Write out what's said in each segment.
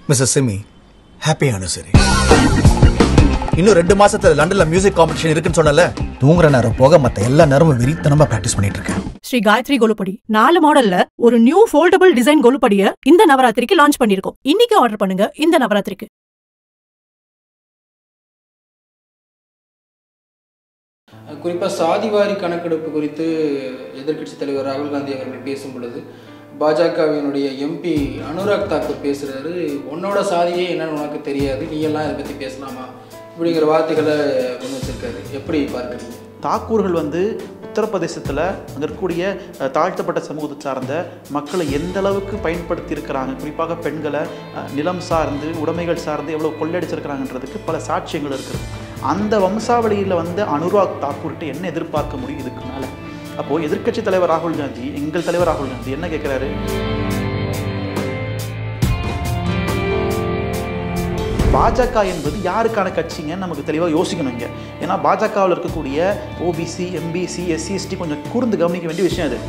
Mrs SIMI, happy anniversary. இன்னும் 2 மாசத்துல லண்டன்ல மியூசிக் காம்படிஷன் இருக்குன்னு சொன்னல, தூங்குற நேரம் போக மத்த எல்லா நேரமும் வெறித்தனமா பிராக்டிஸ் பண்ணிட்டு இருக்கேன். ஸ்ரீ காயத்ரி கொலுப்படி 4 மாடல்ல ஒரு நியூ ஃபோல்டபிள் டிசைன் கொலுப்படிய இந்த நவராத்திரிக்கு லான்ச் பண்ணிருக்கோம். இன்னைக்கு ஆர்டர் பண்ணுங்க இந்த நவராத்திரிக்கு. குறிப்பாக சாதிவாரி கணக்கெடுப்பு குறித்து எதிர்க்கட்சித் தலைவர் ராகுல் காந்தி அவர்கள் பேசும் பொழுது பாஜகவினுடைய எம்பி அனுராக் தாக்கூர் பேசுகிறாரு, உன்னோட சாதியே என்னன்னு உனக்கு தெரியாது, நீ எல்லாம் இதை பற்றி பேசலாமா இப்படிங்கிற வார்த்தைகளை முன் வச்சிருக்காரு. எப்படி பார்க்குறீங்க? தாக்கூர்கள் உத்தரப்பிரதேசத்தில் அங்கே இருக்கக்கூடிய தாழ்த்தப்பட்ட சமூகத்தை சார்ந்த மக்களை எந்த அளவுக்கு பயன்படுத்தி இருக்கிறாங்க, குறிப்பாக பெண்களை நிலம் சார்ந்து உடைமைகள் சார்ந்து எவ்வளோ கொள்ளையடிச்சிருக்கிறாங்கன்றதுக்கு பல சாட்சியங்கள் இருக்குது. அந்த வம்சாவளியில் அனுராக் தாக்கூர்கிட்ட என்ன எதிர்பார்க்க முடியும் இதுக்கு மேலே? அப்போது எதிர்க்கட்சி தலைவர் ராகுல் காந்தி, எங்கள் தலைவர் ராகுல் காந்தி என்ன கேட்குறாரு? பாஜக என்பது யாருக்கான கட்சிங்கன்னு நமக்கு தெளிவாக யோசிக்கணும் இங்கே. ஏன்னா பாஜகவில் இருக்கக்கூடிய ஓபிசி, எம்பிசி, எஸ்சி, எஸ்டி கொஞ்சம் கூர்ந்து கவனிக்க வேண்டிய விஷயம் அது.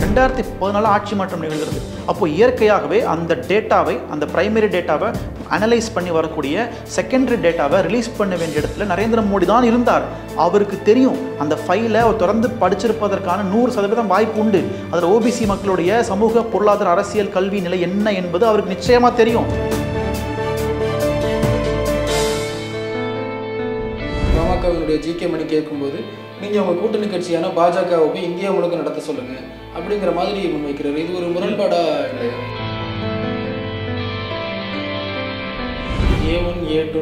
2014 ஆட்சி மாற்றம் நிகழ்கிறது. அப்போ இயற்கையாகவே அந்த டேட்டாவை, அந்த பிரைமரி டேட்டாவை அனலைஸ் பண்ணி வரக்கூடிய செகண்டரி டேட்டாவை ரிலீஸ் பண்ண வேண்டிய இடத்துல நரேந்திர மோடி தான் இருந்தார். அவருக்கு தெரியும் அந்த ஃபைலை அவர் தொடர்ந்து படிச்சிருப்பதற்கான 100% வாய்ப்பு உண்டு. அதில் ஓபிசி மக்களுடைய சமூக, பொருளாதார, அரசியல், கல்வி நிலை என்ன என்பது அவருக்கு நிச்சயமாக தெரியும். பாமகவினுடைய ஜி.கே. மணி கேட்கும்போது நீங்கள் உங்கள் கூட்டணி கட்சியான பாஜகவை போய் இந்தியா முழுக்க நடத்த சொல்லுங்கள் அப்படிங்கிற மாதிரி முன்வைக்கிறார். இது ஒரு முரண்பாடா இல்லையா? A1 A2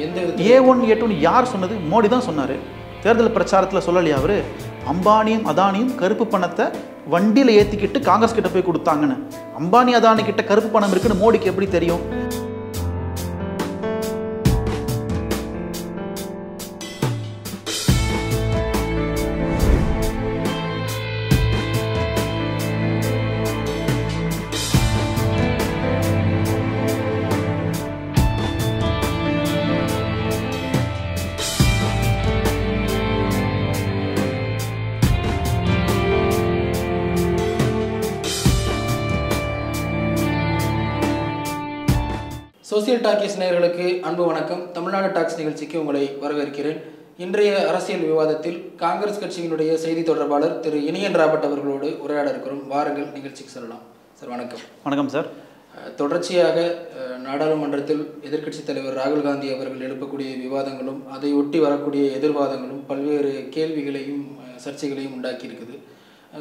எந்த A1 A2 யார் சொன்னது? மோடி தான் சொன்னார். தேர்தல் பிரச்சாரத்தில் சொல்லலையா அவர்? அம்பானியும் அதானியும் கருப்பு பணத்தை வண்டியில் ஏற்றிக்கிட்டு காங்கிரஸ் கிட்ட போய் கொடுத்தாங்கன்னு. அம்பானி அதானி கிட்ட கருப்பு பணம் இருக்குன்னு மோடிக்கு எப்படி தெரியும்? சோசியல் டாக்கிஸ் நேயர்களுக்கு அன்பு வணக்கம். தமிழ்நாடு டாக்ஸ் நிகழ்ச்சிக்கு உங்களை வரவேற்கிறேன். இன்றைய அரசியல் விவாதத்தில் காங்கிரஸ் கட்சியினுடைய செய்தி தொடர்பாளர் திரு இனியன் ராபர்ட் அவர்களோடு உரையாட இருக்கிறோம். வாருங்கள், நிகழ்ச்சிக்கு செல்லலாம். சார் வணக்கம். வணக்கம் சார். தொடர்ச்சியாக நாடாளுமன்றத்தில் எதிர்க்கட்சித் தலைவர் ராகுல் காந்தி அவர்கள் எழுப்பக்கூடிய விவாதங்களும் அதை ஒட்டி வரக்கூடிய எதிர்வாதங்களும் பல்வேறு கேள்விகளையும் சர்ச்சைகளையும் உண்டாக்கி இருக்குது.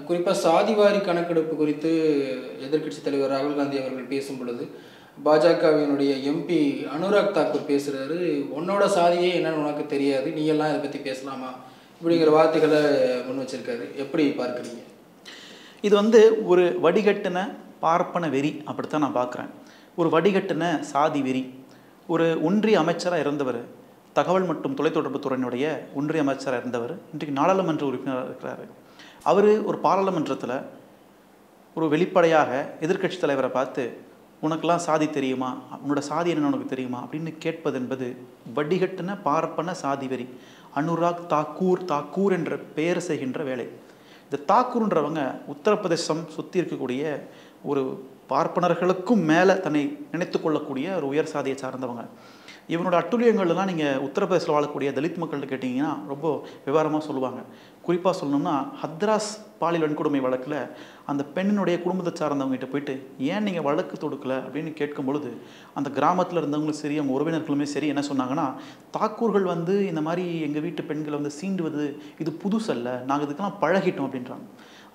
குறிப்பாக சாதிவாரி கணக்கெடுப்பு குறித்து எதிர்க்கட்சித் தலைவர் ராகுல் காந்தி அவர்கள் பேசும் பொழுது பாஜகவினுடைய எம்பி அனுராக் தாக்கூர் பேசுகிறாரு, உன்னோட சாதியே என்னன்னு உனக்கு தெரியாது, நீ எல்லாம் இதை பற்றி பேசலாமா இப்படிங்கிற வார்த்தைகளை முன் வச்சிருக்காரு. எப்படி பார்க்குறீங்க? இது ஒரு வடிகட்டின பார்ப்பன வெறி, அப்படித்தான் நான் பார்க்குறேன். ஒரு வடிகட்டின சாதி வெறி. ஒரு ஒன்றிய அமைச்சராக இருந்தவர், தகவல் மற்றும் தொலைத்தொடர்பு துறையினுடைய ஒன்றிய அமைச்சராக இருந்தவர், இன்றைக்கு நாடாளுமன்ற உறுப்பினராக இருக்கிறார். அவர் ஒரு பாராளுமன்றத்தில் ஒரு வெளிப்படையாக எதிர்க்கட்சி தலைவரை பார்த்து, உனக்கெல்லாம் சாதி தெரியுமா, உன்னோட சாதி என்னன்னு உனக்கு தெரியுமா அப்படின்னு கேட்பது என்பது வடிகட்டின பார்ப்பன சாதி வெறி. அனுராக் தாக்கூர் என்ற பெயர் செய்கின்ற வேலை. இந்த தாக்கூர்ன்றவங்க உத்தரப்பிரதேசம் சுற்றி இருக்கக்கூடிய ஒரு பார்ப்பனர்களுக்கும் மேலே தன்னை நினைத்து கொள்ளக்கூடிய ஒரு உயர் சாதியை சார்ந்தவங்க. இவனோட அட்டுழியங்கள்லாம் நீங்கள் உத்தரப்பிரதேசத்தில் வாழக்கூடிய தலித் மக்கள்கிட்ட கேட்டிங்கன்னா ரொம்ப விவரமாக சொல்லுவாங்க. குறிப்பாக சொல்லணும்னா ஹத்ராஸ் பாலியல் வன்கொடுமை வழக்கில் அந்த பெண்ணினுடைய குடும்பத்தை சார்ந்தவங்ககிட்ட போயிட்டு ஏன் நீங்கள் வழக்கு தொடுக்கலை அப்படின்னு கேட்கும் பொழுது அந்த கிராமத்தில் இருந்தவங்களும் சரி, அவங்க உறவினர்களுமே சரி என்ன சொன்னாங்கன்னா, தாக்கூர்கள் இந்த மாதிரி எங்கள் வீட்டு பெண்களை சீண்டுவது இது புதுசல்ல, நாங்கள் இதுக்கெல்லாம் பழகிட்டோம் அப்படின்றாங்க.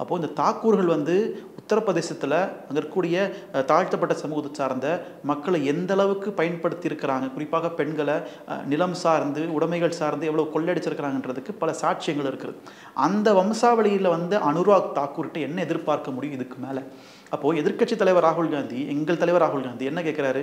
அப்போது இந்த தாக்கூர்கள் உத்தரப்பிரதேசத்தில் அங்கே இருக்கக்கூடிய தாழ்த்தப்பட்ட சமூகத்தை சார்ந்த மக்களை எந்த அளவுக்கு பயன்படுத்தி இருக்கிறாங்க, குறிப்பாக பெண்களை நிலம் சார்ந்து உடைமைகள் சார்ந்து எவ்வளோ கொள்ளையடிச்சிருக்கிறாங்கன்றதுக்கு பல சாட்சியங்கள் இருக்குது. அந்த வம்சாவளியில் அனுராக் தாக்கூர்கிட்ட என்ன எதிர்பார்க்க முடியும் இதுக்கு மேலே? அப்போது எதிர்க்கட்சி தலைவர் ராகுல் காந்தி, எங்கள் தலைவர் ராகுல் காந்தி என்ன கேட்குறாரு?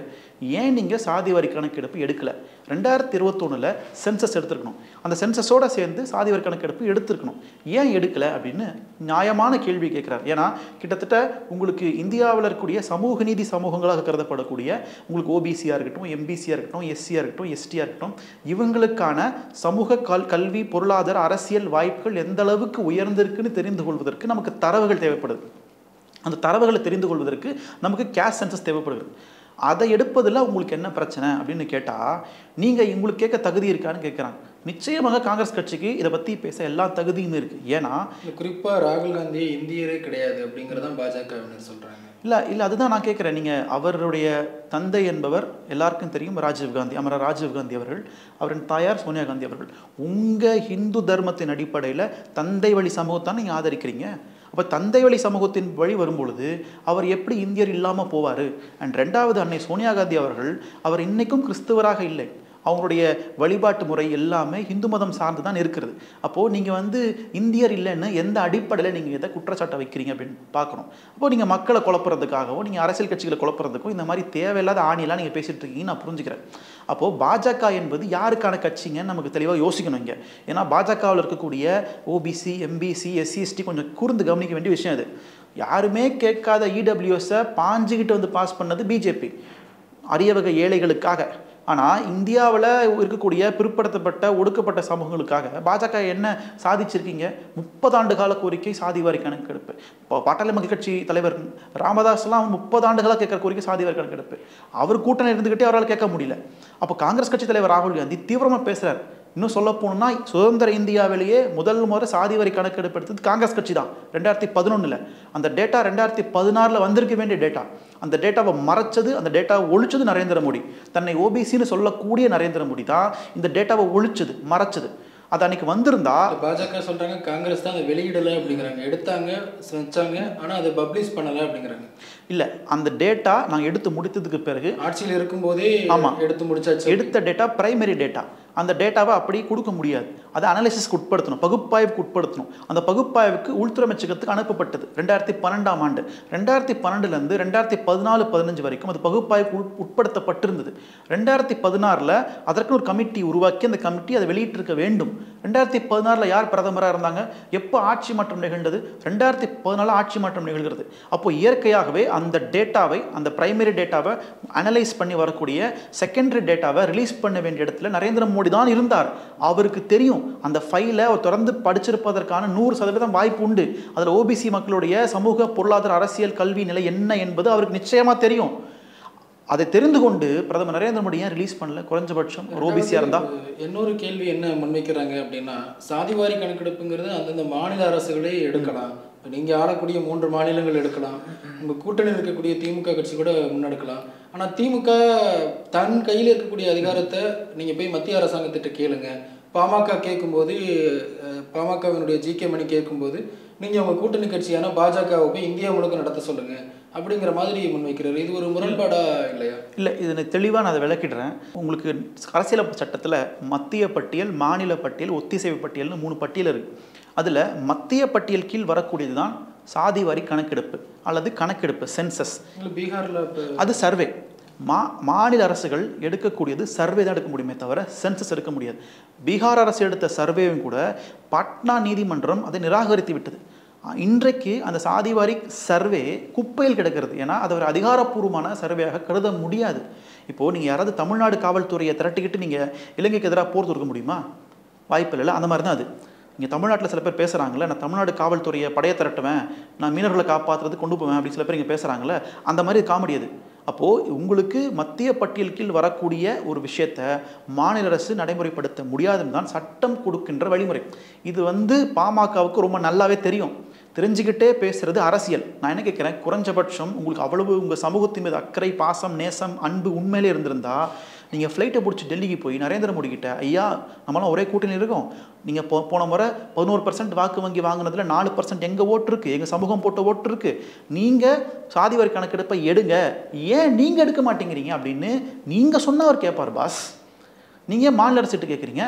ஏன் நீங்கள் சாதி வாரி கணக்கெடுப்பு எடுக்கலை? 2021 சென்சஸ் எடுத்துருக்கணும். அந்த சென்சஸோடு சேர்ந்து சாதிவாரி கணக்கெடுப்பு எடுத்துருக்கணும். ஏன் எடுக்கலை அப்படின்னு நியாயமான கேள்வி கேட்குறாரு. ஏன்னா கிட்டத்தட்ட உங்களுக்கு இந்தியாவில் இருக்கக்கூடிய சமூக நீதி சமூகங்களாக கருதப்படக்கூடிய உங்களுக்கு ஓபிசியாக இருக்கட்டும், எம்பிசியாக இருக்கட்டும், எஸ்சியாக இருக்கட்டும், எஸ்டியாக இருக்கட்டும், இவங்களுக்கான சமூக கல்வி, பொருளாதார, அரசியல் வாய்ப்புகள் எந்த அளவுக்கு உயர்ந்திருக்குன்னு தெரிந்து கொள்வதற்கு நமக்கு தரவுகள் தேவைப்படுது. அந்த தரவுகளை தெரிந்து கொள்வதற்கு நமக்கு கேஷ் சென்சஸ் தேவைப்படுகிறது. அதை எடுப்பதில் உங்களுக்கு என்ன பிரச்சனை அப்படின்னு கேட்டால், நீங்கள் உங்களுக்கு கேட்க தகுதி இருக்கான்னு கேட்குறாங்க. நிச்சயமாக காங்கிரஸ் கட்சிக்கு இதை பற்றி பேச எல்லா தகுதியும் இருக்குது. ஏன்னா குறிப்பாக ராகுல் காந்தி இந்தியரே கிடையாது அப்படிங்கிறதான் பாஜகவினர் சொல்கிறாங்க. இல்லை அதுதான் நான் கேட்குறேன். நீங்கள் அவருடைய தந்தை என்பவர் எல்லாருக்கும் தெரியும், ராஜீவ்காந்தி, அமரர் ராஜீவ்காந்தி அவர்கள். அவரின் தாயார் சோனியா காந்தி அவர்கள். உங்கள் ஹிந்து தர்மத்தின் அடிப்படையில் தந்தை வழி சமூகத்தான் நீங்கள் ஆதரிக்கிறீங்க. அப்போ தந்தை வழி சமூகத்தின் வழி வரும்பொழுது அவர் எப்படி இந்தியர் இல்லாமல் போவார்? அண்ட் ரெண்டாவது, அன்னை சோனியா காந்தி அவர்கள் அவர் இன்றைக்கும் கிறிஸ்தவராக இல்லை. அவங்களுடைய வழிபாட்டு முறை எல்லாமே இந்து மதம் சார்ந்து தான் இருக்கிறது. அப்போது நீங்கள் இந்தியர் இல்லைன்னு எந்த அடிப்படையில் நீங்கள் எதை குற்றச்சாட்டை வைக்கிறீங்க அப்படின்னு பார்க்கணும். அப்போது நீங்கள் மக்களை குழப்பறதுக்காகவோ, நீங்கள் அரசியல் கட்சிகளை குழப்பறதுக்கும் இந்த மாதிரி தேவையில்லாத ஆணியெல்லாம் நீங்கள் பேசிகிட்டு இருக்கீங்கன்னு நான் புரிஞ்சுக்கிறேன். அப்போது பாஜக என்பது யாருக்கான கட்சிங்கன்னு நமக்கு தெளிவாக யோசிக்கணும் இங்கே. ஏன்னா பாஜகவில் இருக்கக்கூடிய ஓபிசி, எம்பிசி, எஸ்சி, எஸ்டி கொஞ்சம் கூர்ந்து கவனிக்க வேண்டிய விஷயம் அது. யாருமே கேட்காத இடபிள்யூஎஸை பாஞ்சுக்கிட்டு பாஸ் பண்ணது பிஜேபி, அரிய வகை ஏழைகளுக்காக. ஆனால் இந்தியாவில் இருக்கக்கூடிய பிற்படுத்தப்பட்ட ஒடுக்கப்பட்ட சமூகங்களுக்காக பாஜக என்ன சாதிச்சிருக்கீங்க? 30 ஆண்டு கால கோரிக்கை சாதிவாரி கணக்கெடுப்பு. இப்போ பாட்டாளி மக்கள் கட்சி தலைவர் ராமதாஸ்லாம் 30 ஆண்டுகளாக கேட்குற கோரிக்கை சாதிவாரி கணக்கெடுப்பு. அவர் கூட்டணி இருந்துக்கிட்டே அவரால் கேட்க முடியல. அப்போ காங்கிரஸ் கட்சி தலைவர் ராகுல் காந்தி தீவிரமாக பேசுகிறார். இன்னும் சொல்ல போகணும்னா சுதந்திர இந்தியாவிலேயே முதல் முறை சாதிவாரி கணக்கெடுப்பு எடுத்தது காங்கிரஸ் கட்சி தான் 2011. அந்த டேட்டா 2016 வந்திருக்க வேண்டிய டேட்டா. அந்த டேட்டாவை மறைச்சது, அந்த டேட்டாவை ஒழிச்சது நரேந்திர மோடி. தன்னை ஓபிசின்னு சொல்லக்கூடிய நரேந்திர மோடி தான் இந்த டேட்டாவை ஒழிச்சது, மறைச்சது. அது அன்னைக்கு வந்திருந்தா பாஜக சொல்றாங்க காங்கிரஸ் தான் அதை வெளியிடலை அப்படிங்கிறாங்க. எடுத்தாங்க, வச்சாங்க, ஆனால் அதை பப்ளிஷ் பண்ணலை அப்படிங்கிறாங்க. இல்லை, அந்த டேட்டா நாங்கள் எடுத்து முடித்ததுக்கு பிறகு ஆட்சியில் இருக்கும்போதே ஆமாம் எடுத்து முடிச்சாச்சு. எடுத்த டேட்டா பிரைமரி டேட்டா. அந்த டேட்டாவை அப்படி கொடுக்க முடியாது. அதை அனலைசிஸ்க்கு உட்படுத்தணும், பகுப்பாய்வுக்கு உட்படுத்தணும். அந்த பகுப்பாய்வுக்கு உள்துறை அமைச்சகத்துக்கு அனுப்பப்பட்டது 2012ஆம் ஆண்டு. 2012லேருந்து 2014-15 வரைக்கும் அது பகுப்பாய்வுக்கு உட்படுத்தப்பட்டிருந்தது. 2016 அதற்கு ஒரு கமிட்டி உருவாக்கி அந்த கமிட்டி அதை வெளியிட்டிருக்க வேண்டும். 2016 யார் பிரதமராக இருந்தாங்க? எப்போ ஆட்சி மாற்றம் நிகழ்ந்தது? 2014 ஆட்சி மாற்றம் நிகழ்கிறது. அப்போ இயற்கையாகவே அந்த டேட்டாவை, அந்த பிரைமரி டேட்டாவை அனலைஸ் பண்ணி வரக்கூடிய செகண்டரி டேட்டாவை ரிலீஸ் பண்ண வேண்டிய இடத்துல நரேந்திர மோடி தான் இருந்தார். அவருக்கு தெரியும் அந்த ஃபைலை அவர் தொடர்ந்து படிச்சிருப்பதற்கான 100% வாய்ப்பு உண்டு. அதில் ஓபிசி மக்களுடைய சமூக, பொருளாதார, அரசியல், கல்வி நிலை என்ன என்பது அவருக்கு நிச்சயமாக தெரியும். அதை தெரிந்து கொண்டு பிரதமர் நரேந்திர மோடி ஏன் ரிலீஸ் பண்ணல? குறைஞ்சபட்சம் ஒரு ஓபிசியாக இருந்தால். இன்னொரு கேள்வி என்ன முன்வைக்கிறாங்க அப்படின்னா, சாதிவாரி கணக்கெடுப்புங்கிறது அந்தந்த மாநில அரசுகளே எடுக்கலாம். இப்போ நீங்கள் ஆளக்கூடிய 3 மாநிலங்கள் எடுக்கலாம், உங்கள் கூட்டணியில் இருக்கக்கூடிய திமுக கட்சி கூட முன்னெடுக்கலாம். ஆனால் திமுக தன் கையில் இருக்கக்கூடிய அதிகாரத்தை நீங்கள் போய் மத்திய அரசாங்கத்திட்ட கேளுங்க. பாமக கேட்கும்போது, பாமகவினுடைய ஜிகே மணி கேட்கும்போது நீங்கள் உங்கள் கூட்டணி கட்சியான பாஜகவை போய் இந்தியா முழுக்க நடத்த சொல்லுங்கள் அப்படிங்கிற மாதிரி முன்வைக்கிறார். இது ஒரு முரண்பாடா இல்லையா? இல்லை, இது தெளிவாக நான் அதை விளக்கிடுறேன். உங்களுக்கு அரசியல் சட்டத்தில் மத்திய பட்டியல், மாநில பட்டியல், ஒத்திசைவு பட்டியல்னு 3 பட்டியல் இருக்குது. அதில் மத்திய பட்டியல் கீழ் வரக்கூடியது தான் சாதிவாரி கணக்கெடுப்பு அல்லது கணக்கெடுப்பு, சென்சஸ். பீகாரில் அது சர்வே. மாநில அரசுகள் எடுக்கக்கூடியது சர்வே தான் எடுக்க முடியுமே தவிர சென்சஸ் எடுக்க முடியாது. பீகார் அரசு எடுத்த சர்வேவும் கூட பாட்னா நீதிமன்றம் அதை நிராகரித்து விட்டது. இன்றைக்கு அந்த சாதிவாரி சர்வே குப்பையில் கிடக்கிறது. ஏன்னா அது ஒரு அதிகாரப்பூர்வமான சர்வேயாக கருத முடியாது. இப்போது நீங்கள் யாராவது தமிழ்நாடு காவல்துறையை திரட்டிக்கிட்டு நீங்கள் இலங்கைக்கு எதிராக போர் தொடுக்க முடியுமா? வாய்ப்பு இல்லை. அந்த மாதிரி தான் அது. இங்கே தமிழ்நாட்டில் சில பேர் பேசுகிறாங்களே, நான் தமிழ்நாடு காவல்துறையை படையை திரட்டுவேன், நான் மீனவர்களை காப்பாற்றுறது கொண்டு போவேன் அப்படின்னு சில பேர் இங்கே பேசுகிறாங்களே, அந்த மாதிரி காமெடி அது. அப்போது உங்களுக்கு மத்திய பட்டியல் கீழ் வரக்கூடிய ஒரு விஷயத்தை மாநில அரசு நடைமுறைப்படுத்த முடியாதுன்னு தான் சட்டம் கொடுக்கின்ற வழிமுறை. இது பாமகவுக்கு ரொம்ப நல்லாவே தெரியும். தெரிஞ்சுக்கிட்டே பேசுகிறது அரசியல். நான் என்ன கேட்குறேன், குறைஞ்சபட்சம் உங்களுக்கு அவ்வளவு உங்கள் சமூகத்தின் மீது அக்கறை, பாசம், நேசம், அன்பு உண்மையிலே இருந்திருந்தா நீங்கள் ஃப்ளைட்டை பிடிச்சி டெல்லிக்கு போய் நரேந்திர மோடி கிட்ட, ஐயா நம்மளாம் ஒரே கூட்டணி இருக்கோம், நீங்கள் போன முறை 11% வாக்கு வங்கி வாங்கினதில் 4% எங்கள் ஓட்டு இருக்குது, எங்கள் சமூகம் போட்ட ஓட்டு இருக்குது, நீங்கள் சாதிவாரி கணக்கெடுப்பை எடுங்க, ஏன் நீங்கள் எடுக்க மாட்டேங்கிறீங்க அப்படின்னு நீங்கள் சொன்னால் அவர் கேட்பார். பாஸ், நீங்கள் மாநில அரசுட்டு கேட்குறீங்க,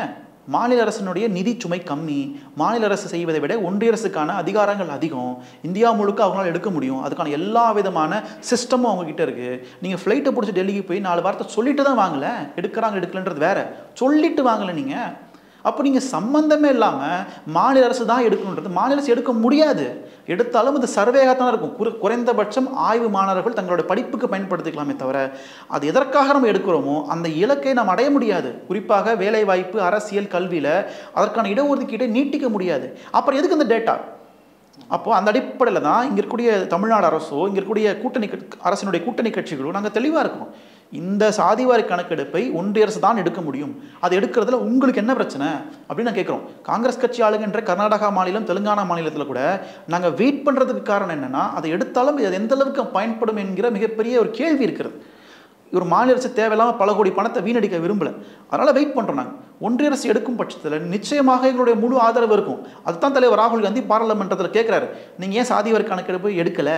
மாநில அரசினுடைய நிதி சுமை கம்மி, மாநில அரசு செய்வதை விட ஒன்றிய அரசுக்கான அதிகாரங்கள் அதிகம், இந்தியா முழுக்க அவங்களால எடுக்க முடியும், அதுக்கான எல்லா விதமான சிஸ்டமும் அவங்ககிட்ட இருக்குது. நீங்கள் ஃப்ளைட்டை பிடிச்சி டெல்லிக்கு போய் 4 வார்த்தை சொல்லிட்டு தான் வாங்கலை, எடுக்கிறாங்க எடுக்கலன்றது வேற, சொல்லிட்டு வாங்கலை நீங்கள். அப்போ நீங்கள் சம்பந்தமே இல்லாமல் மாநில அரசு தான் எடுக்கணுன்றது, மாநில அரசு எடுக்க முடியாது. எடுத்தாலும் அது சர்வேகாக இருக்கும். குறைந்தபட்சம் ஆய்வு மாணவர்கள் தங்களோட படிப்புக்கு பயன்படுத்திக்கலாமே தவிர அது எதற்காக நம்ம எடுக்கிறோமோ அந்த இலக்கை நாம் அடைய முடியாது. குறிப்பாக வேலைவாய்ப்பு, அரசியல், கல்வியில் அதற்கான இடஒதுக்கீட்டை நீட்டிக்க முடியாது. அப்புறம் எதுக்கு இந்த டேட்டா? அப்போது அந்த அடிப்படையில் தான் இங்கே இருக்கக்கூடிய தமிழ்நாடு அரசோ, இங்கே இருக்கக்கூடிய அரசினுடைய கூட்டணி கட்சிகளோ நாங்கள் தெளிவாக இருக்கோம். இந்த சாதிவாரி கணக்கெடுப்பை ஒன்றிய அரசு தான் எடுக்க முடியும். அது எடுக்கிறதுல உங்களுக்கு என்ன பிரச்சனை அப்படின்னு நான் கேட்குறோம். காங்கிரஸ் கட்சி ஆளுங்கன்ற கர்நாடகா மாநிலம், தெலுங்கானா மாநிலத்தில் கூட நாங்கள் வெயிட் பண்ணுறதுக்கு காரணம் என்னென்னா, அதை எடுத்தாலும் அது எந்த அளவுக்கு பயன்படும் என்கிற மிகப்பெரிய ஒரு கேள்வி இருக்கிறது. ஒரு மாநில அரசு தேவையில்லாமல் பல கோடி பணத்தை வீணடிக்க விரும்பலை, அதனால் வெயிட் பண்ணுறோம். நாங்கள் ஒன்றிய அரசு எடுக்கும் பட்சத்தில் நிச்சயமாக எங்களுடைய முழு ஆதரவு இருக்கும். அதுதான் தலைவர் ராகுல் காந்தி பாராளுமன்றத்தில் கேட்குறாரு, நீங்கள் ஏன் சாதிவாரி கணக்கெடுப்பு எடுக்கலை,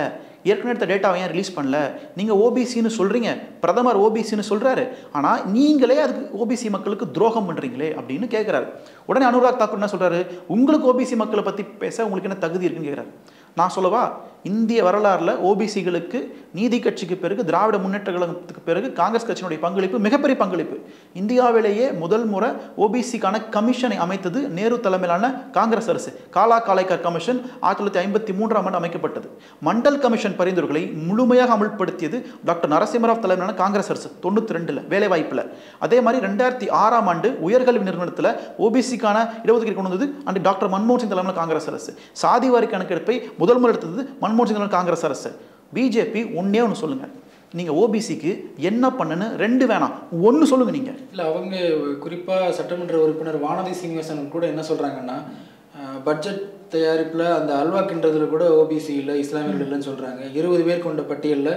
ஏற்கனவே எடுத்த டேட்டாவை ஏன் ரிலீஸ் பண்ணல, நீங்கள் ஓபிசின்னு சொல்கிறீங்க, பிரதமர் ஓபிசின்னு சொல்கிறாரு, ஆனால் நீங்களே அதுக்கு ஓபிசி மக்களுக்கு துரோகம் பண்ணுறீங்களே அப்படின்னு கேட்குறாரு. உடனே அனுராக் தாக்கூர் என்ன சொல்கிறாரு, உங்களுக்கு ஓபிசி மக்களை பற்றி பேச உங்களுக்கு என்ன தகுதி இருக்குன்னு கேட்குறாரு. நான் சொல்லவா, இந்திய வரலாறில் ஓபிசிகளுக்கு நீதி கட்சிக்கு பிறகு, திராவிட முன்னேற்ற கழகத்துக்கு பிறகு காங்கிரஸ் கட்சியினுடைய பங்களிப்பு மிகப்பெரிய பங்களிப்பு. இந்தியாவிலேயே முதல் முறை ஓபிசிக்கான கமிஷனை அமைத்தது நேரு தலைமையிலான காங்கிரஸ் அரசு. காலா காலைக்கர் கமிஷன் 1953 அமைக்கப்பட்டது. மண்டல் கமிஷன் பரிந்துரைகளை முழுமையாக அமல்படுத்தியது டாக்டர் நரசிம்மராவ் தலைமையிலான காங்கிரஸ் அரசு 92 வேலைவாய்ப்பில். அதே மாதிரி 2006 உயர்கல்வி நிறுவனத்தில் ஓபிசிக்கான இடஒதுக்கீடு கொண்டு வந்தது அண்ட் டாக்டர் மன்மோகன் சிங் தலைமையிலான காங்கிரஸ் அரசு. சாதிவாரி கணக்கெடுப்பை முதல் முறை எடுத்தது மன்மோகன் சிங் காங்கிரஸ் அரசு. பிஜேபி ஒன்னே ஒன்று சொல்லுங்க, நீங்க ஓபிசிக்கு என்ன பண்ணுன்னு 2 வேணாம், 1 சொல்லுங்க நீங்க. இல்லை, அவங்க குறிப்பாக சட்டமன்ற உறுப்பினர் வானதி சீனிவாசன் கூட என்ன சொல்றாங்கன்னா, பட்ஜெட் தயாரிப்பில் அந்த அல்வாக்கின்றதுல கூட ஓபிசி இல்லை, இஸ்லாமியர்கள் இல்லைன்னு சொல்றாங்க. 20 பேர் கொண்ட பட்டியலில்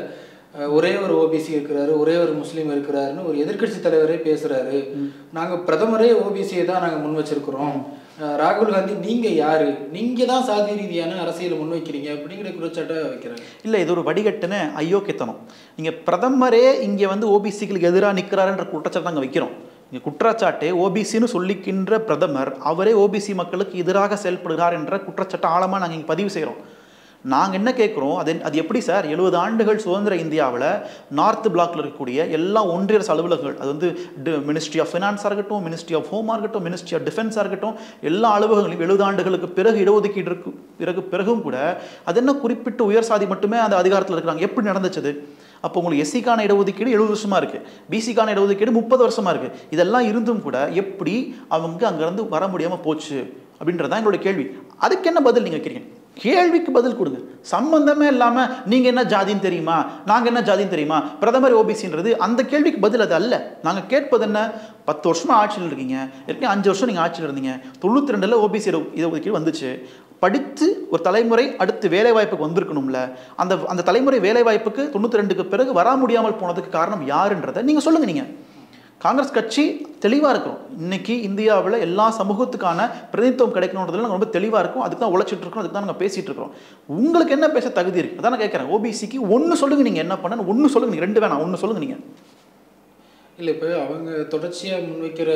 ஒரே ஒரு ஓபிசி இருக்கிறாரு, ஒரே ஒரு முஸ்லீம் இருக்கிறாருன்னு ஒரு எதிர்கட்சி தலைவரே பேசுறாரு. நாங்கள் பிரதமரே ஓபிசியை தான் நாங்கள் முன் வச்சிருக்கிறோம், ராகுல் காந்தி நீங்க யாரு, நீங்க தான் சாதி ரீதியான அரசியலை முன்வைக்கிறீங்க அப்படிங்கிற குற்றச்சாட்டை வைக்கிறாங்க. இல்லை, இது ஒரு வடிகட்டுன்னு ஐயோக்கியத்தனம். நீங்கள் பிரதமரே இங்கே ஓபிசிகளுக்கு எதிராக நிற்கிறாருன்ற குற்றச்சாட்டு நாங்கள் வைக்கிறோம். இங்கே குற்றச்சாட்டு ஓபிசின்னு சொல்லிக்கின்ற பிரதமர் அவரே ஓபிசி மக்களுக்கு எதிராக செயல்படுகிறார் என்ற குற்றச்சாட்டை ஆழமாக நாங்கள் இங்கே பதிவு செய்கிறோம். நாங்கள் என்ன கேட்குறோம், அது எப்படி சார் 70 ஆண்டுகள் சுதந்திர இந்தியாவில் நார்த் பிளாக்ல இருக்கக்கூடிய எல்லா ஒன்றிய அரசு அலுவலகங்கள், அது மினிஸ்ட்ரி ஆஃப் ஃபினான்ஸாக இருக்கட்டும், மினிஸ்ட்ரி ஆஃப் ஹோமாக இருக்கட்டும், மினிஸ்ட்ரி ஆஃப் டிஃபென்ஸாக இருக்கட்டும், எல்லா அலுவலகங்களையும் 70 ஆண்டுகளுக்கு பிறகு இடஒதுக்கீடு பிறகும் கூட அது என்ன குறிப்பிட்ட உயர் சாதி மட்டுமே அந்த அதிகாரத்தில் இருக்கிறாங்க. எப்படி நடந்துச்சு? அப்போ உங்களுக்கு எஸ்சிக்கான இடஒதுக்கீடு 70 வருஷமாக இருக்குது, பிசிக்கான இடஒதுக்கீடு 30 வருஷமாக இருக்குது. இதெல்லாம் இருந்தும் கூட எப்படி அவங்க அங்கேருந்து வர முடியாமல் போச்சு அப்படின்றதான் எங்களுடைய கேள்வி. அதுக்கு என்ன பதில் நீங்கள் வைக்கிறீங்க? கேள்விக்கு பதில் கொடுங்க. சம்பந்தமே இல்லாமல் நீங்கள் என்ன ஜாதின்னு தெரியுமா, நாங்கள் என்ன ஜாதின்னு தெரியுமா, பிரதமர் ஓபிசின்றது அந்த கேள்விக்கு பதில் அது அல்ல. நாங்கள் கேட்பது என்ன, 10 வருஷமாக ஆட்சியில் இருக்கீங்க, ஏற்கனவே 5 வருஷம் நீங்கள் ஆட்சியில் இருந்தீங்க, 92 ஓபிசி இடஒதுக்கீடு வந்துச்சு, படித்து ஒரு தலைமுறை அடுத்து வேலைவாய்ப்புக்கு வந்திருக்கணும்ல, அந்த தலைமுறை வேலைவாய்ப்புக்கு 92க்கு பிறகு வர முடியாமல் போனதுக்கு காரணம் யாருன்றதை நீங்கள் சொல்லுங்கள். நீங்கள் காங்கிரஸ் கட்சி தெளிவாக இருக்கிறோம். இன்னைக்கு இந்தியாவில் எல்லா சமூகத்துக்கான பிரதிநிதித்துவம் கிடைக்கணுன்றதுல நாங்கள் ரொம்ப தெளிவாக இருக்கும். அதுக்கு தான் உழைச்சிட்டு இருக்கோம், அதுக்கு தான் நாங்கள் பேசிகிட்டு இருக்கிறோம். உங்களுக்கு என்ன பேச தகுதி இருக்குது? அதான் நான் கேட்குறேன். ஓபிசிக்கு 1 சொல்லுங்கள், நீங்கள் என்ன பண்ணணும் 1 சொல்லுங்கள், நீங்கள் 2 வேணாம் 1 சொல்லுங்கள் நீங்கள். இல்லை, இப்போ அவங்க தொடர்ச்சியாக முன்வைக்கிற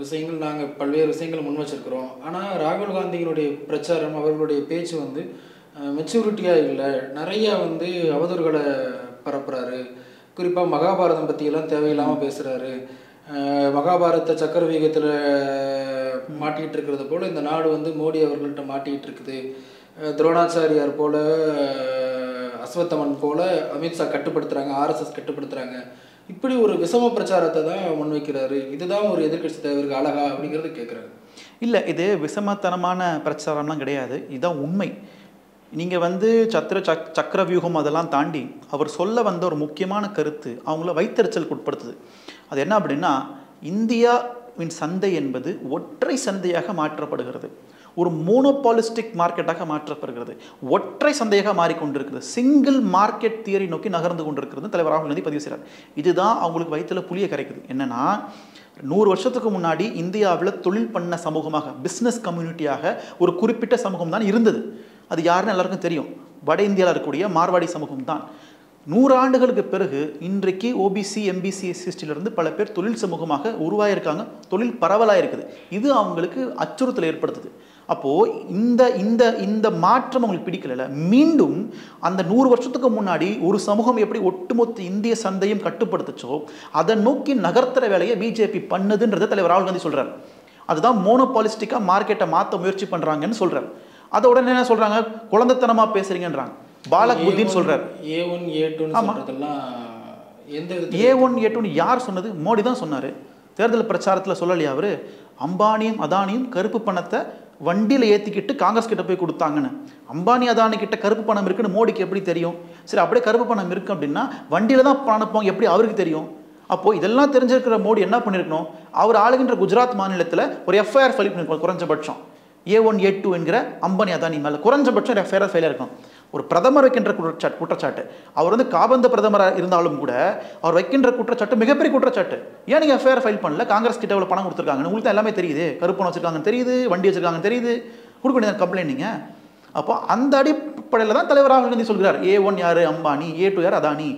விஷயங்கள் நாங்கள் பல்வேறு விஷயங்களை முன் வச்சிருக்கிறோம். ஆனால் ராகுல் காந்தியினுடைய பிரச்சாரம், அவர்களுடைய பேச்சு மெச்சூரிட்டியாக இல்லை, நிறைய அவதூறுகளை பரப்புகிறாரு. குறிப்பாக மகாபாரதம் பற்றியெல்லாம் தேவையில்லாமல் பேசுகிறாரு. மகாபாரத சக்கரவியூகத்தில் மாட்டிகிட்டு இருக்கிறது போல் இந்த நாடு மோடி அவர்கள்ட்ட மாட்டிகிட்டு இருக்குது. துரோணாச்சாரியார் போல், அஸ்வத்தமன் போல் அமித்ஷா கட்டுப்படுத்துகிறாங்க, ஆர்எஸ்எஸ் கட்டுப்படுத்துகிறாங்க. இப்படி ஒரு விஷம பிரச்சாரத்தை தான் முன்வைக்கிறாரு. இதுதான் ஒரு எதிர்கட்சி தலைவருக்கு அழகா அப்படிங்கிறது கேட்குறாங்க. இல்லை, இது விஷமத்தனமான பிரச்சாரம்லாம் கிடையாது, இதுதான் உண்மை. நீங்கள் சக்கர வியூகம் அதெல்லாம் தாண்டி அவர் சொல்ல வந்த ஒரு முக்கியமான கருத்து அவங்கள வைத்தறிச்சலுக்கு உட்படுத்துது. அது என்ன அப்படின்னா, இந்தியாவின் சந்தை என்பது ஒற்றை சந்தையாக மாற்றப்படுகிறது, ஒரு மோனோபாலிஸ்டிக் மார்க்கெட்டாக மாற்றப்படுகிறது, ஒற்றை சந்தையாக மாறிக்கொண்டிருக்கிறது, சிங்கிள் மார்க்கெட் தியரி நோக்கி நகர்ந்து கொண்டிருக்கிறது தலைவர் ராகுல் காந்தி பதிவு செய்கிறார். இதுதான் அவங்களுக்கு வயிற்றுல புளிய கரைக்குது. என்னன்னா, 100 வருஷத்துக்கு முன்னாடி இந்தியாவில் தொழில் பண்ண சமூகமாக, பிஸ்னஸ் கம்யூனிட்டியாக ஒரு குறிப்பிட்ட சமூகம் தான் இருந்தது. அது யாருன்னு எல்லாருக்கும் தெரியும், வட இந்தியாவில் இருக்கக்கூடிய மார்வாடி சமூகம் தான். 100 ஆண்டுகளுக்கு பிறகு இன்றைக்கு ஓபிசி எம்பிசி எஸ்சியிலிருந்து பல பேர் தொழில் சமூகமாக உருவாயிருக்காங்க, தொழில் பரவலாக இருக்குது. இது அவங்களுக்கு அச்சுறுத்தல் ஏற்படுத்துது. அப்போது இந்த இந்த இந்த மாற்றம் அவங்களுக்கு பிடிக்கல. மீண்டும் அந்த 100 வருஷத்துக்கு முன்னாடி ஒரு சமூகம் எப்படி ஒட்டுமொத்த இந்திய சந்தையும் கட்டுப்படுத்துச்சோ அதை நோக்கி நகர்த்துற வேலையை பிஜேபி பண்ணுதுன்றதை தலைவர் ராகுல் காந்தி சொல்கிறார். அதுதான் மோனோபாலிஸ்டிக்காக மார்க்கெட்டை மாற்ற முயற்சி பண்ணுறாங்கன்னு சொல்கிறார். அதை உடனே என்ன சொல்கிறாங்க, குழந்தைத்தனமாக பேசுகிறீங்கன்றாங்க. பாலக் புத்தின்னு சொல்கிறார். A1 A2 A1 A2 யார் சொன்னது? மோடி தான் சொன்னார். தேர்தல் பிரச்சாரத்தில் சொல்லலையா அவர்? அம்பானியும் அதானியும் கருப்பு பணத்தை வண்டியில் ஏற்றிக்கிட்டு காங்கிரஸ் கிட்ட போய் கொடுத்தாங்கன்னு. அம்பானி அதானி கிட்ட கருப்பு பணம் இருக்குன்னு மோடிக்கு எப்படி தெரியும்? சரி, அப்படியே கருப்பு பணம் இருக்கு அப்படின்னா வண்டியில் தான் பணம் அனுப்புவாங்க, எப்படி அவருக்கு தெரியும்? அப்போது இதெல்லாம் தெரிஞ்சிருக்கிற மோடி என்ன பண்ணியிருக்கணும், அவர் ஆளுகின்ற குஜராத் மாநிலத்தில் ஒரு எஃப்ஐஆர் ஃபைல் பண்ணியிருக்கோம். குறைஞ்சபட்சம் A1 A2 என்கிற அம்பானி அதானி மேலே குறைஞ்சபட்சம் எஃப்ஐஆர் ஃபைலாக இருக்கும். ஒரு பிரதமர் வைக்கின்ற குற்றச்சாட்டு, அவர் வந்து காபந்த பிரதமராக இருந்தாலும் கூட அவர் வைக்கின்ற குற்றச்சாட்டு மிகப்பெரிய குற்றச்சாட்டு. ஏன் நீங்கள் எஃப்ஐஆர் ஃபைல் பண்ணல? காங்கிரஸ் கிட்ட எவ்வளோ பணம் கொடுத்துருக்காங்க உங்களுக்கு தான் எல்லாமே தெரியுது. கருப்பணம் வச்சிருக்காங்கன்னு தெரியுது, வண்டி வச்சிருக்காங்கன்னு தெரியுது, கொடுக்க வேண்டியது கம்ப்ளைண்ட் நீங்கள். அப்போ அந்த அடிப்படையில் தான் தலைவர் ராகுல் காந்தி சொல்கிறார், A1 யார் அம்பானி, A2 யார் அதானி,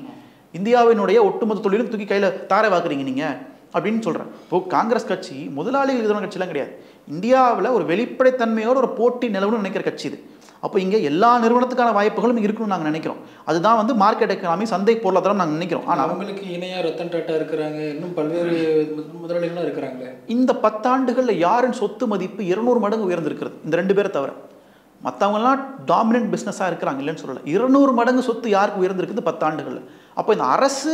இந்தியாவினுடைய ஒட்டுமொத்த தொழிலும் தூக்கி கையில் தாரை வாக்குறீங்க நீங்கள் அப்படின்னு சொல்கிறேன். இப்போது காங்கிரஸ் கட்சி முதலாளிகள் எதிரான கட்சியெலாம் கிடையாது. இந்தியாவில் ஒரு வெளிப்படைத்தன்மையோடு ஒரு போட்டி நிலவுன்னு நினைக்கிற கட்சி இது. அப்போ இங்கே எல்லா நிறுவனத்துக்கான வாய்ப்புகளும் இருக்கணும்னு நாங்கள் நினைக்கிறோம். அதுதான் வந்து மார்க்கெட் எக்கனாமி, சந்தை பொருளாதாரம் நாங்கள் நினைக்கிறோம். ஆனால் அவங்களுக்கு இணையாக ரத்தன் டாட்டா இருக்கிறாங்க, இன்னும் பல்வேறு முதலாளிகளும் இருக்கிறாங்க. இந்த 10 ஆண்டுகளில் யாரின் சொத்து மதிப்பு 200 மடங்கு உயர்ந்திருக்கிறது? இந்த 2 பேரை தவிர மற்றவங்கலாம் டாமினன்ட் பிஸ்னஸாக இருக்கிறாங்க, இல்லைன்னு சொல்லலை. 200 மடங்கு சொத்து யாருக்கு உயர்ந்திருக்குது 10 ஆண்டுகளில்? அப்போ இந்த அரசு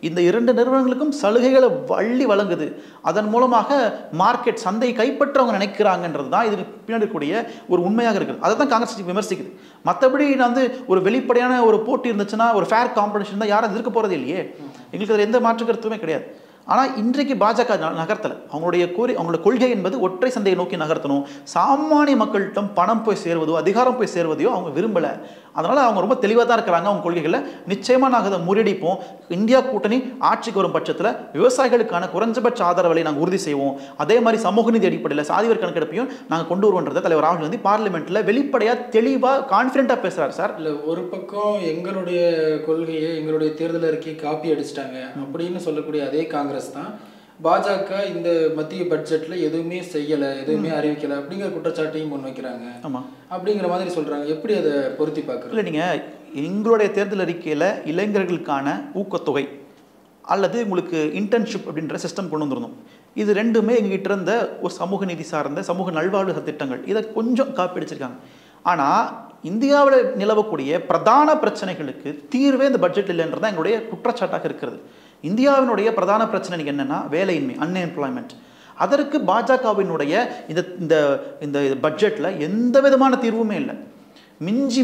இந்த 2 நிறுவனங்களுக்கும் சலுகைகளை வள்ளி வழங்குது. அதன் மூலமாக மார்க்கெட் சந்தையை கைப்பற்றவங்க நினைக்கிறாங்கன்றது தான் இதுக்கு பின்னாடி கூடிய ஒரு உண்மையாக இருக்குது. அதை தான் காங்கிரஸ் விமர்சிக்குது. மற்றபடி வந்து ஒரு வெளிப்படையான ஒரு போட்டி இருந்துச்சுன்னா, ஒரு ஃபேர் காம்படிஷன் தான் யாரும் எதிர்க்க போகிறதே இல்லையே. எங்களுக்கு அதில் எந்த மாற்று கருத்துமே கிடையாது. ஆனால் இன்றைக்கு பாஜக நகர்த்தலை. அவங்களோட கொள்கை என்பது ஒற்றை சந்தையை நோக்கி நகர்த்தணும். சாமானிய மக்கள்கிட்ட பணம் போய் சேர்வதோ அதிகாரம் போய் சேர்வதையோ அவங்க விரும்பலை. அதனால் அவங்க ரொம்ப தெளிவாக தான் இருக்கிறாங்க. அவங்க கொள்கைகளை நிச்சயமாக நாங்கள் அதை முறியடிப்போம். இந்தியா கூட்டணி ஆட்சிக்கு வரும் பட்சத்தில் விவசாயிகளுக்கான குறைஞ்சபட்ச ஆதரவு விலையை நாங்கள் உறுதி செய்வோம். அதே மாதிரி சமூக நீதி அடிப்படையில் சாதிவாரி கணக்கெடுப்பையும் நாங்கள் கொண்டு வருவோன்றதை தலைவர் ராகுல் காந்தி பார்லிமெண்ட்டில் வெளிப்படையாக தெளிவாக கான்ஃபிடென்ட்டாக பேசுகிறார். சார், இல்லை, ஒரு பக்கம் எங்களுடைய கொள்கையை எங்களுடைய தேர்தல் அறிக்கையை காப்பி அடிச்சிட்டாங்க அப்படின்னு சொல்லக்கூடிய அதே காங்கிரஸ் தான் பாஜக இந்த மத்திய பட்ஜெட்டில் எதுவுமே செய்யலை, எதுவுமே அறிவிக்கலை அப்படிங்கிற குற்றச்சாட்டையும் முன்வைக்கிறாங்க. ஆமாம், அப்படிங்கிற மாதிரி சொல்கிறாங்க. எப்படி அதை பொருத்தி பார்க்குறது? இல்லை, நீங்கள் எங்களுடைய தேர்தல் அறிக்கையில் இளைஞர்களுக்கான ஊக்கத்தொகை அல்லது உங்களுக்கு இன்டர்ன்ஷிப் அப்படின்ற சிஸ்டம் கொண்டு வந்திருந்தோம். இது ரெண்டுமே எங்ககிட்ட இருந்த ஒரு சமூக நீதி சார்ந்த சமூக நல்வாழ்வு திட்டங்கள். இதை கொஞ்சம் காப்பிடிச்சிருக்காங்க. ஆனால் இந்தியாவில் நிலவக்கூடிய பிரதான பிரச்சனைகளுக்கு தீர்வே இந்த பட்ஜெட் இல்லைன்றது தான் எங்களுடைய குற்றச்சாட்டாக இருக்கிறது. இந்தியாவினுடைய பிரதான பிரச்சனை என்னென்னா வேலையின்மை, அன்எம்ப்ளாய்மெண்ட். அதற்கு பாஜகவினுடைய இந்த இந்த பட்ஜெட்டில் எந்த விதமான தீர்வுமே இல்லை.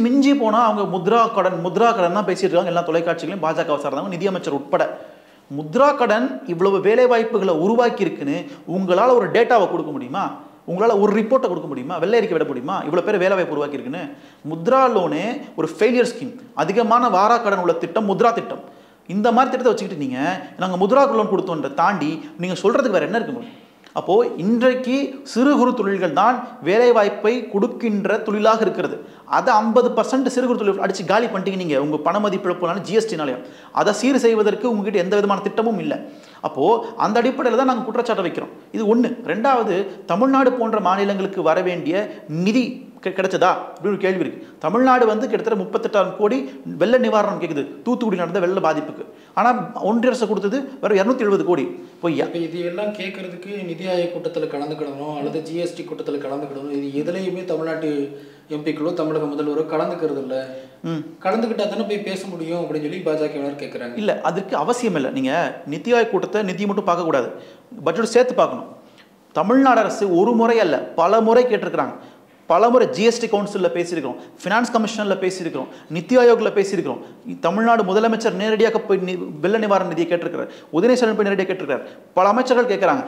மிஞ்சி போனால் அவங்க முத்ரா கடன் தான் பேசிட்டு இருக்காங்க. எல்லா தொலைக்காட்சிகளையும் பாஜகவை சார்ந்தவங்க, நிதியமைச்சர் உட்பட. முத்ரா கடன் இவ்வளவு வேலை வாய்ப்புகளை உருவாக்கி இருக்குன்னு உங்களால் ஒரு டேட்டாவை கொடுக்க முடியுமா? உங்களால் ஒரு ரிப்போர்ட்டை கொடுக்க முடியுமா? வெள்ளை அறிக்கை விட முடியுமா? இவ்வளோ பேர் வேலை வாய்ப்பு உருவாக்கி இருக்குன்னு. முத்ரா லோனே ஒரு ஃபெயிலியர் ஸ்கீம். அதிகமான வாராக்கடன் உள்ள திட்டம் முத்ரா திட்டம். இந்த மாதிரி திட்டத்தை வச்சுக்கிட்டு நீங்கள் நாங்கள் முத்ரா லோன் கொடுத்தோன்ற தாண்டி நீங்கள் சொல்கிறதுக்கு வேறு என்ன இருக்குங்க? அப்போது இன்றைக்கு சிறு குறு தொழில்கள் தான் வேலைவாய்ப்பை கொடுக்கின்ற தொழிலாக இருக்கிறது. அதை 50% சிறு குறு தொழில் அடித்து காலி பண்ணிட்டீங்க நீங்கள், உங்கள் பண மதிப்பிழப்புனாலும் ஜிஎஸ்டினாலையும். அதை சீர் செய்வதற்கு உங்ககிட்ட எந்த விதமான திட்டமும் இல்லை. அப்போது அந்த அடிப்படையில் தான் நாங்கள் குற்றச்சாட்டை வைக்கிறோம். இது ஒன்று. ரெண்டாவது, தமிழ்நாடு போன்ற மாநிலங்களுக்கு வர வேண்டிய நிதி கிடைச்சதா அப்படின்னு ஒரு கேள்வி இருக்குது. தமிழ்நாடு வந்து கிட்டத்தட்ட 38,000 கோடி வெள்ள நிவாரணம் கேட்குது தூத்துக்குடி நடந்த வெள்ள பாதிப்புக்கு. ஆனால் ஒன்றிய அரசு கொடுத்தது வெறும் 270 கோடி. இது எல்லாம் கேட்கறதுக்கு நிதி ஆயோக் கூட்டத்தில் கலந்துக்கிடணும் அல்லது ஜிஎஸ்டி கூட்டத்தில் கலந்துக்கிடணும். இது எதுலையுமே தமிழ்நாட்டு எம்பிக்களோ தமிழக முதல்வரோ கலந்துக்கிறது இல்லை. கலந்துக்கிட்டா தானே போய் பேச முடியும் அப்படின்னு சொல்லி பாஜகவினர் கேட்குறாங்க. இல்லை, அதுக்கு அவசியம் இல்லை. நீங்கள் நிதி ஆயோக் கூட்டத்தை நிதி மட்டும் பார்க்கக்கூடாது, பட்ஜெட் சேர்த்து பார்க்கணும். தமிழ்நாடு அரசு ஒரு முறை அல்ல பல முறை கேட்டிருக்கிறாங்க. பலமுறை ஜிஎஸ்டி கவுன்சிலில் பேசியிருக்கிறோம், ஃபினான்ஸ் கமிஷனில் பேசியிருக்கிறோம், நித்தி ஆயோக்கில் பேசியிருக்கிறோம். தமிழ்நாடு முதலமைச்சர் நேரடியாக போய் வெள்ள நிவாரண நிதியை கேட்டிருக்கிறார், உதயநிதி போய் நேரடியாக கேட்டிருக்கிறார், பல அமைச்சர்கள் கேட்குறாங்க.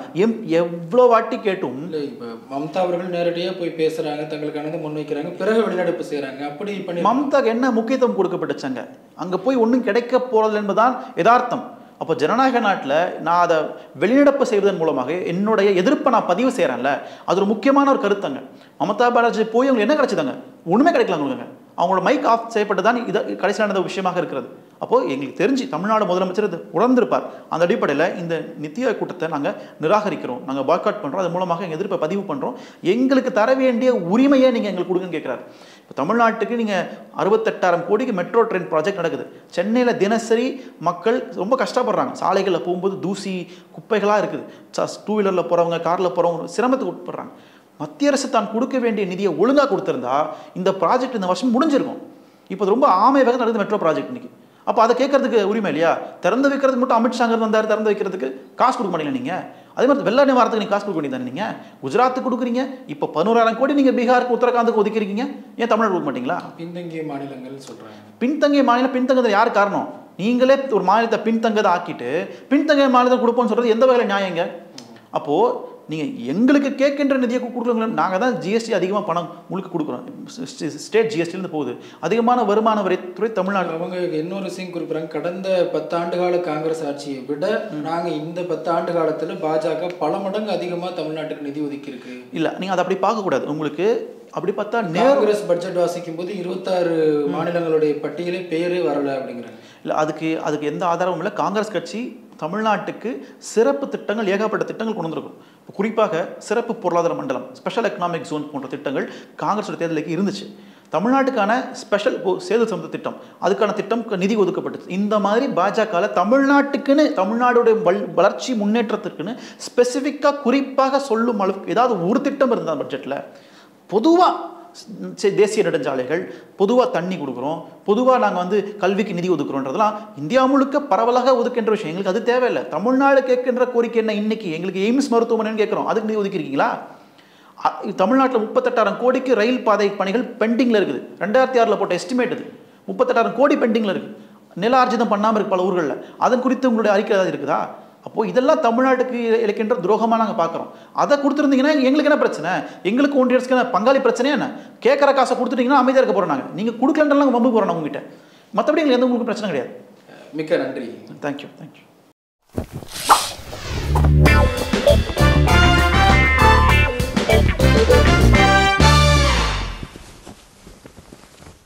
எவ்வளோ வாட்டி கேட்டும் இல்லை. இப்போ மம்தா அவர்கள் நேரடியாக போய் பேசுகிறாங்க, தங்களுக்கானதை முன்வைக்கிறாங்க, பிறகு வெளிநடப்பு செய்கிறாங்க. அப்படி பண்ணி மம்தாக்கு என்ன முக்கியத்துவம் கொடுக்கப்பட்டுச்சாங்க? அங்கே போய் ஒன்றும் கிடைக்க போகிறது என்பதுதான் யதார்த்தம். அப்போ ஜனநாயக நாட்டில் நான் அதை வெளிநடப்பு செய்வதன் மூலமாக என்னுடைய எதிர்ப்பை நான் பதிவு செய்கிறேன்ல, அது ஒரு முக்கியமான ஒரு கருத்தங்க. மமதா பானர்ஜி போய் அவங்களுக்கு என்ன கிடைச்சிதாங்க? ஒன்றுமே கிடைக்கலாங்க. அவங்களோட மைக் ஆஃப் செய்யப்பட்டு தான் இதை கடைசி நடந்த விஷயமாக இருக்கிறது. அப்போது எங்களுக்கு தெரிஞ்சு தமிழ்நாடு முதலமைச்சர் இது உணர்ந்திருப்பார். அந்த அடிப்படையில் இந்த நித்தி ஆயோக் கூட்டத்தை நாங்கள் நிராகரிக்கிறோம், நாங்கள் பாய்காட் பண்ணுறோம், அது மூலமாக எங்கள் எதிர்ப்பை பதிவு பண்ணுறோம், எங்களுக்கு தர வேண்டிய உரிமையை நீங்கள் எங்களுக்கு கொடுங்கன்னு கேட்குறாரு. இப்போ தமிழ்நாட்டுக்கு நீங்கள் 68,000 கோடிக்கு மெட்ரோ ட்ரெயின் ப்ராஜெக்ட் நடக்குது. சென்னையில் தினசரி மக்கள் ரொம்ப கஷ்டப்படுறாங்க. சாலைகளில் போகும்போது தூசி குப்பைகளாக இருக்குது. 2 வீலரில் போகிறவங்க, காரில் போகிறவங்க சிரமத்துக்கு உட்படுறாங்க. மத்திய அரசு தான் கொடுக்க வேண்டிய நிதியை ஒழுங்காக கொடுத்துருந்தா இந்த ப்ராஜெக்ட் இந்த வருஷம் முடிஞ்சிருக்கும். இப்போ ரொம்ப ஆமை வேகம் நடக்குது மெட்ரோ ப்ராஜெக்ட் இன்னைக்கு. அப்போ அதை கேட்கறதுக்கு உரிமை இல்லையா? திறந்து வைக்கிறதுக்கு மட்டும் அமித்ஷா வந்தார், திறந்து வைக்கிறதுக்கு காசு கொடுக்க மாட்டீங்க நீங்கள். அதே மாதிரி வெள்ள நிவாரணத்துக்கு நீங்கள் காசு கொடுக்க வேண்டியதானே? நீங்கள் குஜராத்துக்கு கொடுக்குறீங்க, இப்போ 11,000 கோடி நீங்கள் பீகாருக்கு உத்தரகாந்துக்கு ஒதுக்கிறீங்க, ஏன் தமிழ்நாடு கொடுக்க மாட்டீங்களா? பின்தங்கிய மாநிலங்கள் சொல்கிறாங்க. பின்தங்கிய மாநிலம் பின்தங்குறது யார் காரணம்? நீங்களே ஒரு மாநிலத்தை பின்தங்கதை ஆக்கிட்டு பின்தங்கிய மாநிலத்தை கொடுப்போம்னு சொல்கிறது எந்த வகையில் நியாயங்க? அப்போது நீங்கள் எங்களுக்கு கேட்கின்ற நிதியை கொடுக்குறீங்களா? நாங்கள் தான் ஜிஎஸ்டி அதிகமாக பணம் முழுக்க கொடுக்குறோம். ஸ்டேட் ஜிஎஸ்டிலேருந்து போகுது. அதிகமான வருமான வரித்துறை தமிழ்நாடு. அவங்க இன்னொரு விஷயம் குறிப்பிட்றாங்க, கடந்த 10 ஆண்டு கால காங்கிரஸ் ஆட்சியை விட நாங்கள் இந்த 10 ஆண்டு காலத்தில் பாஜக பல மடங்கு அதிகமாக தமிழ்நாட்டுக்கு நிதி ஒதுக்கி இருக்கு. இல்லை, நீங்கள் அதை அப்படி பார்க்கக்கூடாது. உங்களுக்கு அப்படி பார்த்தா காங்கிரஸ் பட்ஜெட் வாசிக்கும் போது 26 மாநிலங்களுடைய பட்டியலே பேரே வரலை அப்படிங்கிறாங்க. இல்லை, அதுக்கு எந்த ஆதாரமும் இல்லை. காங்கிரஸ் கட்சி தமிழ்நாட்டுக்கு சிறப்பு திட்டங்கள், ஏகப்பட்ட திட்டங்கள் கொண்டு வந்திருக்கும். இப்போ குறிப்பாக சிறப்பு பொருளாதார மண்டலம், ஸ்பெஷல் எக்கனாமிக் ஜோன் போன்ற திட்டங்கள் காங்கிரஸோட தேர்தலுக்கு இருந்துச்சு. தமிழ்நாட்டுக்கான ஸ்பெஷல் சேது சமுத திட்டம், அதுக்கான திட்டம் நிதி ஒதுக்கப்பட்டுச்சு. இந்த மாதிரி பாஜகவில் தமிழ்நாட்டுக்குன்னு, தமிழ்நாடுடைய வளர்ச்சி முன்னேற்றத்திற்குன்னு ஸ்பெசிஃபிக்காக குறிப்பாக சொல்லும் அளவுக்கு ஏதாவது ஒரு திட்டம் இருந்தால் பட்ஜெட்டில் பொதுவாக தேசிய நெடுஞ்சாலைகள், பொதுவாக தண்ணி கொடுக்குறோம், பொதுவாக நாங்கள் கல்விக்கு நிதி ஒதுக்குறோன்றதெல்லாம் இந்தியா முழுக்க பரவலாக ஒதுக்கின்ற விஷயம். எங்களுக்கு அது தேவையில்லை. தமிழ்நாடு கேட்கின்ற கோரிக்கை என்ன? இன்னைக்கு எங்களுக்கு எய்ம்ஸ் மருத்துவமனைன்னு கேட்குறோம், அதுக்கு நிதி ஒதுக்கிருக்கீங்களா? தமிழ்நாட்டில் 38,000 கோடிக்கு ரயில் பாதை பணிகள் பெண்டிங்கில் இருக்குது. 2006 போட்ட எஸ்டிமேட் இது. 38,000 கோடி பெண்டிங்கில் இருக்குது. நில ஆர்ஜிதம் பண்ணாமல் இருக்கு பல ஊர்களில். அதன் குறித்து உங்களுடைய அறிக்கை ஏதாவது இருக்குதா? அப்போது இதெல்லாம் தமிழ்நாட்டுக்கு இழைக்கின்ற துரோகமாக நாங்கள் பார்க்குறோம். அதை கொடுத்துருந்தீங்கன்னா எங்களுக்கு என்ன பிரச்சனை? எங்களுக்கு ஒன்றிய அரசுக்கு பங்காளி பிரச்சனையே என்ன? கேட்குற காசை கொடுத்துட்டீங்கன்னா அமைதியாக இருக்க போகிறோம். நாங்கள் நீங்கள் கொடுக்கலன்றலாம் வம்பு போகிறோம் உங்ககிட்ட. மற்றபடி எங்களுக்கு எந்த உங்களுக்கு பிரச்சனை கிடையாது. மிக்க நன்றி. தேங்க்யூ.